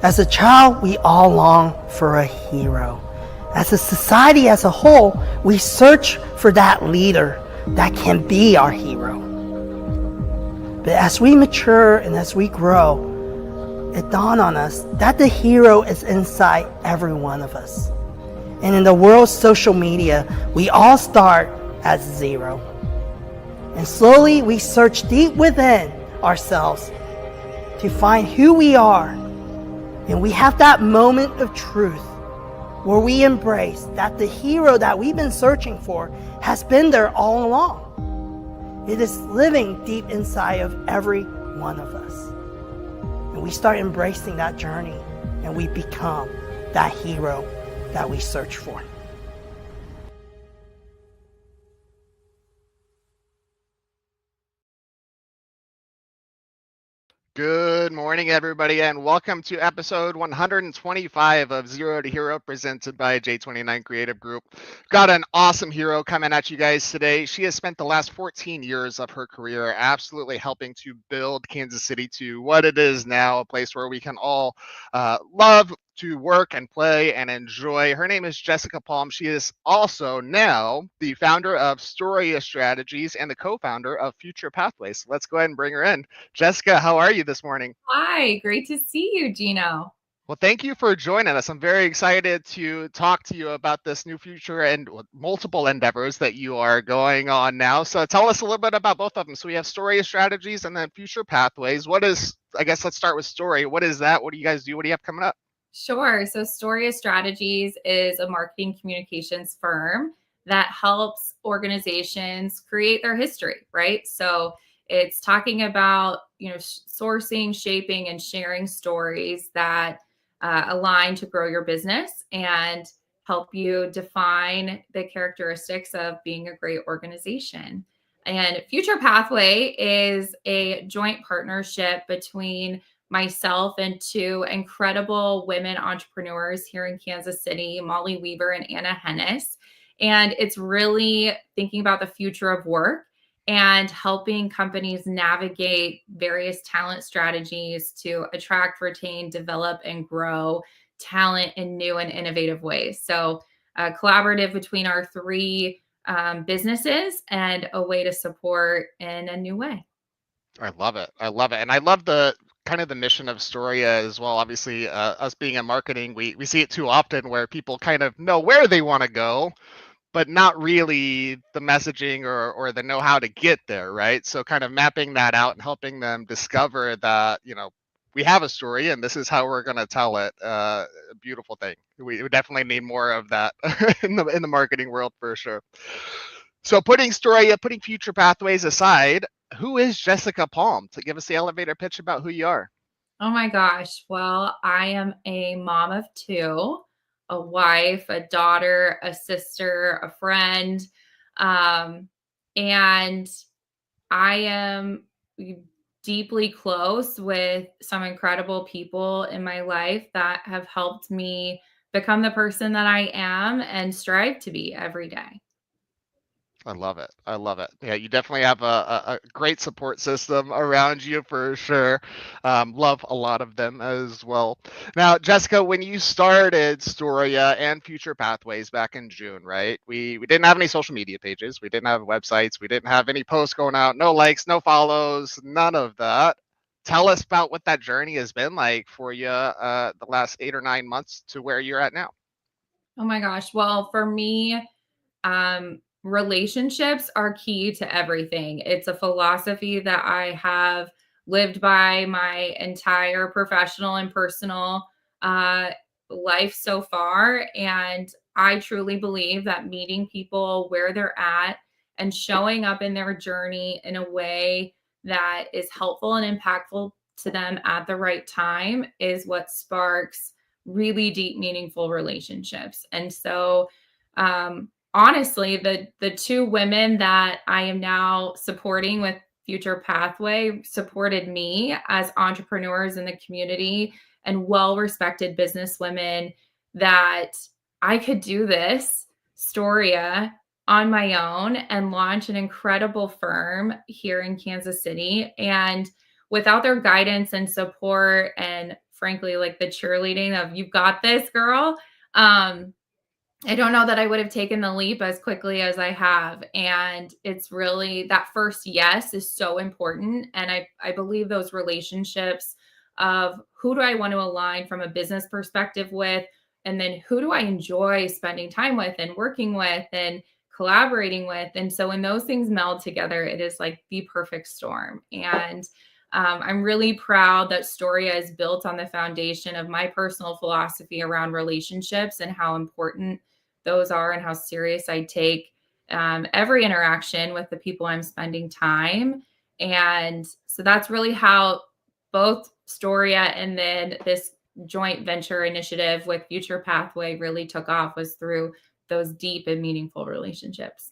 As a child, we all long for a hero. As a society as a whole, we search for that leader that can be our hero. But as we mature and as we grow, it dawned on us that the hero is inside every one of us. And in the world's social media, we all start at zero. And slowly we search deep within ourselves to find who we are. And we have that moment of truth where we embrace that the hero that we've been searching for has been there all along. It is living deep inside of every one of us. And we start embracing that journey and we become that hero that we search for. Good morning, everybody, and welcome to episode 125 of Zero to Hero, presented by J29 Creative Group. Got an awesome hero coming at you guys today. She has spent the last 14 years of her career absolutely helping to build Kansas City to what it is now, a place where we can all love to work and play and enjoy. Her name is Jessica Palm. She is also now the founder of Storia Strategies and the co-founder of Future Pathways. So let's go ahead and bring her in. Jessica, how are you this morning? Hi, great to see you, Gino. Well, thank you for joining us. I'm very excited to talk to you about this new future and multiple endeavors that you are going on now. So tell us a little bit about both of them. So we have Storia Strategies and then Future Pathways. I guess let's start with Story. What is that? What do you guys do? What do you have coming up? Sure. So Storia Strategies is a marketing communications firm that helps organizations create their history, right? So it's talking about, sourcing, shaping, and sharing stories that align to grow your business and help you define the characteristics of being a great organization. And Future Pathway is a joint partnership between myself and two incredible women entrepreneurs here in Kansas City, Molly Weaver and Anna Hennis. And it's really thinking about the future of work and helping companies navigate various talent strategies to attract, retain, develop, and grow talent in new and innovative ways. So, collaborative between our three businesses and a way to support in a new way. I love it. I love it. And I love the kind of the mission of Storia as well. Obviously, us being in marketing, we see it too often where people kind of know where they want to go, but not really the messaging or the know how to get there, right? So kind of mapping that out and helping them discover that, we have a story and this is how we're going to tell it. A beautiful thing. We definitely need more of that in the marketing world for sure. So putting Future Pathways aside, who is Jessica Palm? To give us the elevator pitch about who you are. Oh my gosh. Well, I am a mom of two, a wife, a daughter, a sister, a friend. And I am deeply close with some incredible people in my life that have helped me become the person that I am and strive to be every day. I love it. I love it. Yeah, you definitely have a great support system around you for sure. Love a lot of them as well. Now, Jessica, when you started Storia and Future Pathways back in June, right? We didn't have any social media pages. We didn't have websites. We didn't have any posts going out. No likes, no follows, none of that. Tell us about what that journey has been like for you the last 8 or 9 months to where you're at now. Oh my gosh. Well, for me, relationships are key to everything. It's a philosophy that I have lived by my entire professional and personal uh, life so far. And I truly believe that meeting people where they're at and showing up in their journey in a way that is helpful and impactful to them at the right time is what sparks really deep, meaningful relationships. And so, honestly, the two women that I am now supporting with Future Pathway supported me as entrepreneurs in the community and well-respected business women that I could do this, Storia, on my own and launch an incredible firm here in Kansas City. And without their guidance and support and frankly like the cheerleading of "You've got this, girl." Um, I don't know that I would have taken the leap as quickly as I have. And it's really that first yes is so important. And I believe those relationships of who do I want to align from a business perspective with, and then who do I enjoy spending time with and working with and collaborating with. And so when those things meld together, it is like the perfect storm. And I'm really proud that Storia is built on the foundation of my personal philosophy around relationships and how important those are and how serious I take every interaction with the people I'm spending time. And so that's really how both Storia and then this joint venture initiative with Future Pathway really took off, was through those deep and meaningful relationships.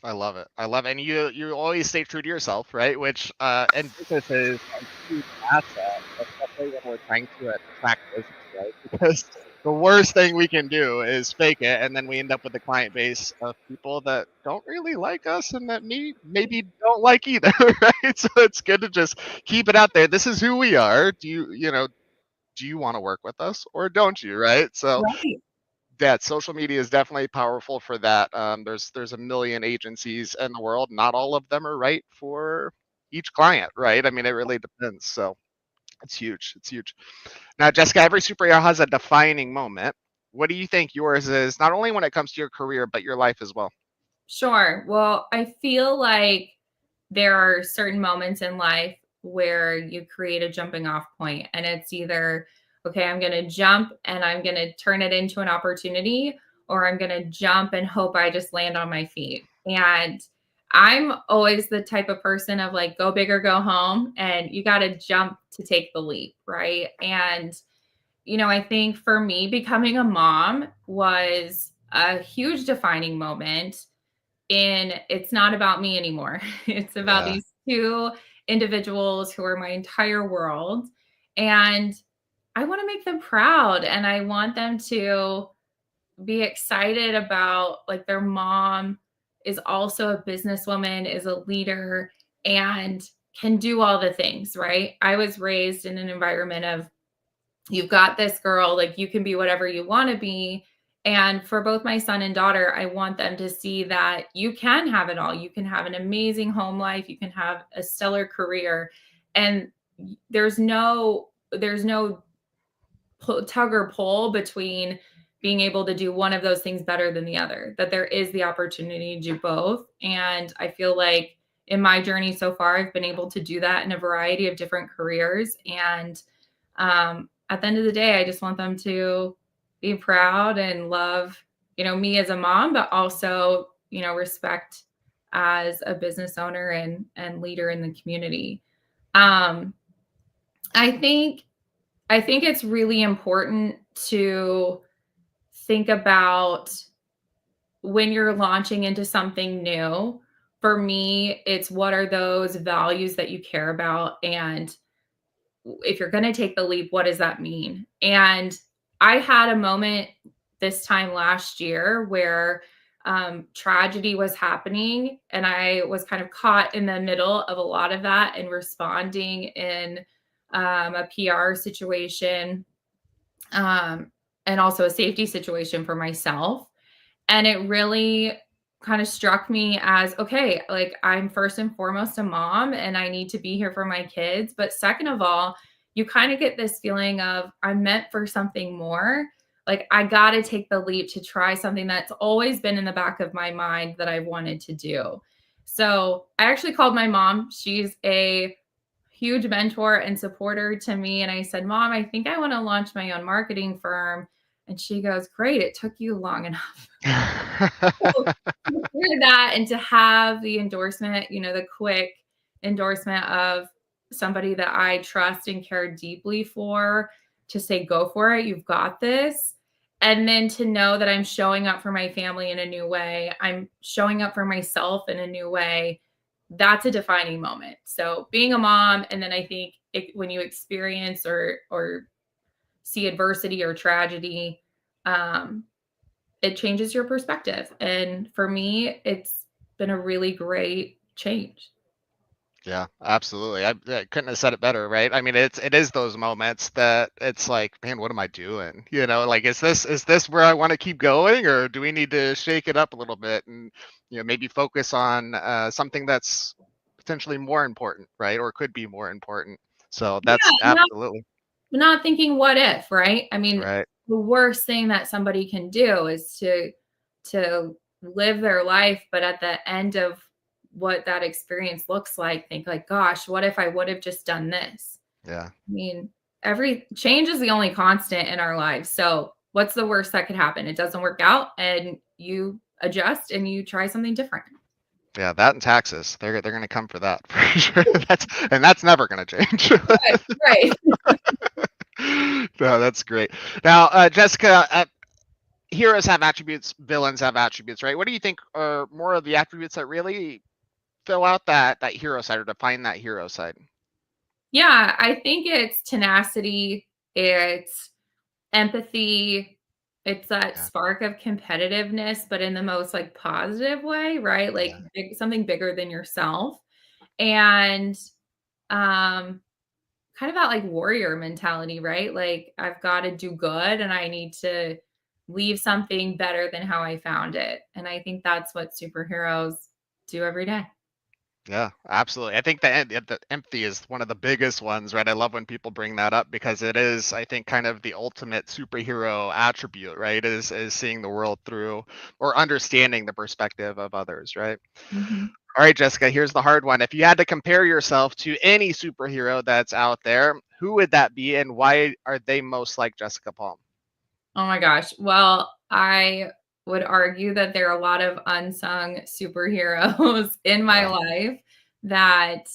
I love it. I love it. And you always stay true to yourself, right? Which and business is a huge asset, especially when we're trying to attract business, right? Because the worst thing we can do is fake it, and then we end up with a client base of people that don't really like us and that maybe don't like either, right? So it's good to just keep it out there. This is who we are. Do you want to work with us or don't you, right? So Right. yeah, social media is definitely powerful for that. There's a million agencies in the world. Not all of them are right for each client, right? I mean, it really depends. So it's huge. It's huge. Now, Jessica, every superhero has a defining moment. What do you think yours is, not only when it comes to your career, but your life as well? Sure. Well, I feel like there are certain moments in life where you create a jumping off point, and it's either, okay, I'm going to jump and I'm going to turn it into an opportunity, or I'm going to jump and hope I just land on my feet. And I'm always the type of person of like, go big or go home, and you got to jump to take the leap. Right. And, I think for me, becoming a mom was a huge defining moment. And it's not about me anymore. It's about Yeah. these two individuals who are my entire world. And I want to make them proud, and I want them to be excited about like their mom is also a businesswoman, is a leader, and can do all the things, right? I was raised in an environment of you've got this, girl, like you can be whatever you want to be. And for both my son and daughter, I want them to see that you can have it all. You can have an amazing home life, you can have a stellar career, and there's no tug or pull between being able to do one of those things better than the other, that there is the opportunity to do both. And I feel like in my journey so far, I've been able to do that in a variety of different careers. And at the end of the day, I just want them to be proud and love, me as a mom, but also, respect as a business owner and leader in the community. Um, I think I think it's really important to think about when you're launching into something new. For me, it's what are those values that you care about, and if you're going to take the leap, what does that mean? And I had a moment this time last year where tragedy was happening, and I was kind of caught in the middle of a lot of that and responding in a PR situation, um, and also a safety situation for myself. And it really kind of struck me as, okay, like I'm first and foremost a mom and I need to be here for my kids. But second of all, you kind of get this feeling of I'm meant for something more. Like I got to take the leap to try something that's always been in the back of my mind that I wanted to do. So I actually called my mom. She's a huge mentor and supporter to me. And I said, Mom, I think I want to launch my own marketing firm. And she goes, Great, it took you long enough. So, to hear that and to have the endorsement, the quick endorsement of somebody that I trust and care deeply for, to say, go for it, you've got this. And then to know that I'm showing up for my family in a new way, I'm showing up for myself in a new way. That's a defining moment. So being a mom, and then I think when you experience or see adversity or tragedy, um, it changes your perspective. And for me, it's been a really great change. Yeah, absolutely. I couldn't have said it better, right? I mean, it is those moments that it's like, man, what am I doing? Like, is this where I want to keep going, or do we need to shake it up a little bit and maybe focus on something that's potentially more important, right? Or could be more important. So Yeah, that's absolutely not thinking what if, right? I mean, right. the worst thing that somebody can do is to live their life, but at the end of what that experience looks like, think like, gosh, what if I would have just done this? Yeah. I mean, every change is the only constant in our lives. So what's the worst that could happen? It doesn't work out and you adjust and you try something different. Yeah, that and taxes. They're gonna come for that for sure. That's never gonna change. Right, right. No, that's great. Now, Jessica, heroes have attributes, villains have attributes, right? What do you think are more of the attributes that really fill out that hero side or define that hero side? Yeah, I think it's tenacity, it's empathy, it's that Yeah, spark of competitiveness, but in the most like positive way, right? Like yeah, something bigger than yourself. And um kind of that like warrior mentality, right? Like I've got to do good and I need to leave something better than how I found it. And I think that's what superheroes do every day. yeah, absolutely. I think the empathy is one of the biggest ones, right? I love when people bring that up because it is, I think, kind of the ultimate superhero attribute, right? Is seeing the world through or understanding the perspective of others, right? Mhm. All right, Jessica, here's the hard one. If you had to compare yourself to any superhero that's out there, who would that be and why are they most like Jessica Palm? Oh my gosh. Well, I would argue that there are a lot of unsung superheroes in my Yeah, life that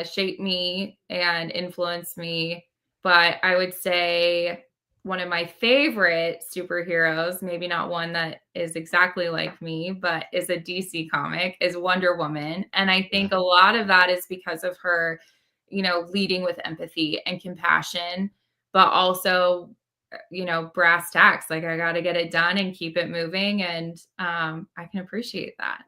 shape me and influence me. But I would say one of my favorite superheroes, maybe not one that is exactly like me, but is a DC comic, is Wonder Woman. And I yeah, think a lot of that is because of her, leading with empathy and compassion, but also brass tacks. Like I got to get it done and keep it moving. And I can appreciate that.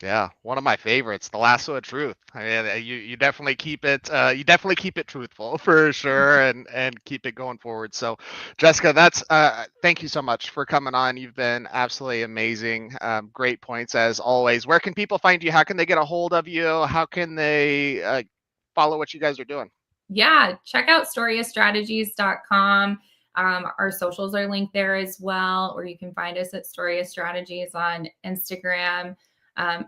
yeah. One of my favorites, The Lasso of Truth. I mean, you definitely keep it you definitely keep it truthful for sure and keep it going forward. So, Jessica, that's thank you so much for coming on. You've been absolutely amazing. Great points as always. Where can people find you? How can they get a hold of you? How can they follow what you guys are doing? Yeah, check out storiastrategies.com. Our socials are linked there as well, or you can find us at Storia Strategies on Instagram,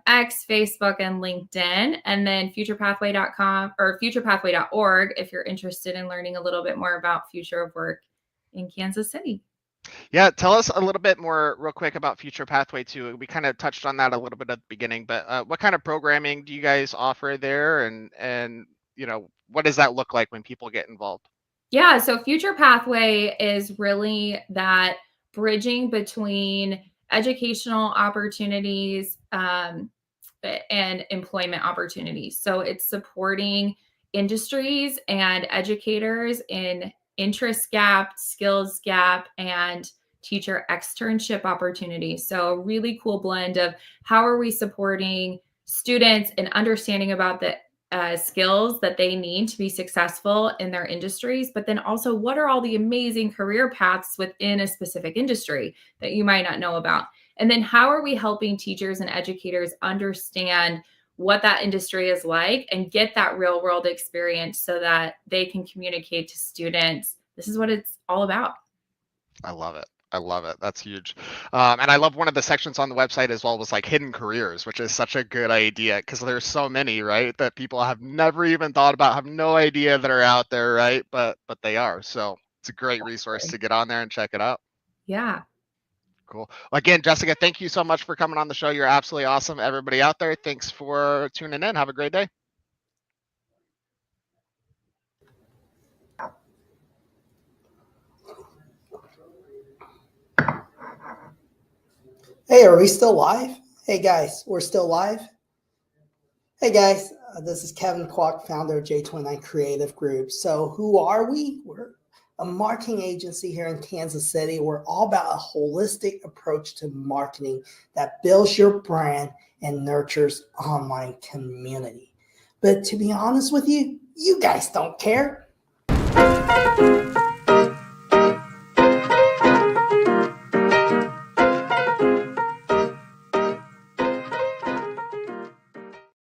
X, Facebook, and LinkedIn. And then futurepathway.com or futurepathway.org if you're interested in learning a little bit more about future of work in Kansas City. Yeah, tell us a little bit more real quick about Future Pathway 2. We kind of touched on that a little bit at the beginning, but what kind of programming do you guys offer there and what does that look like when people get involved? Yeah, so Future Pathway is really that bridging between educational opportunities and employment opportunities. So it's supporting industries and educators in interest gap, skills gap, and teacher externship opportunities. So a really cool blend of how are we supporting students and understanding about the skills that they need to be successful in their industries, but then also what are all the amazing career paths within a specific industry that you might not know about? And then how are we helping teachers and educators understand what that industry is like and get that real world experience so that they can communicate to students? This is what it's all about. I love it. I love it. That's huge. And I love one of the sections on the website as well was like hidden careers, which is such a good idea because there's so many, right, that people have never even thought about, have no idea that are out there, right? But they are. So it's a great resource to get on there and check it out. Yeah. Cool. Well, again, Jessica, thank you so much for coming on the show. You're absolutely awesome. Everybody out there, thanks for tuning in. Have a great day. Hey, are we still live? Hey guys, we're still live. Hey guys, this is Kevin Kwok, founder of J29 Creative Group. So who are we? We're a marketing agency here in Kansas City. We're all about a holistic approach to marketing that builds your brand and nurtures online community. But to be honest with you, you guys don't care.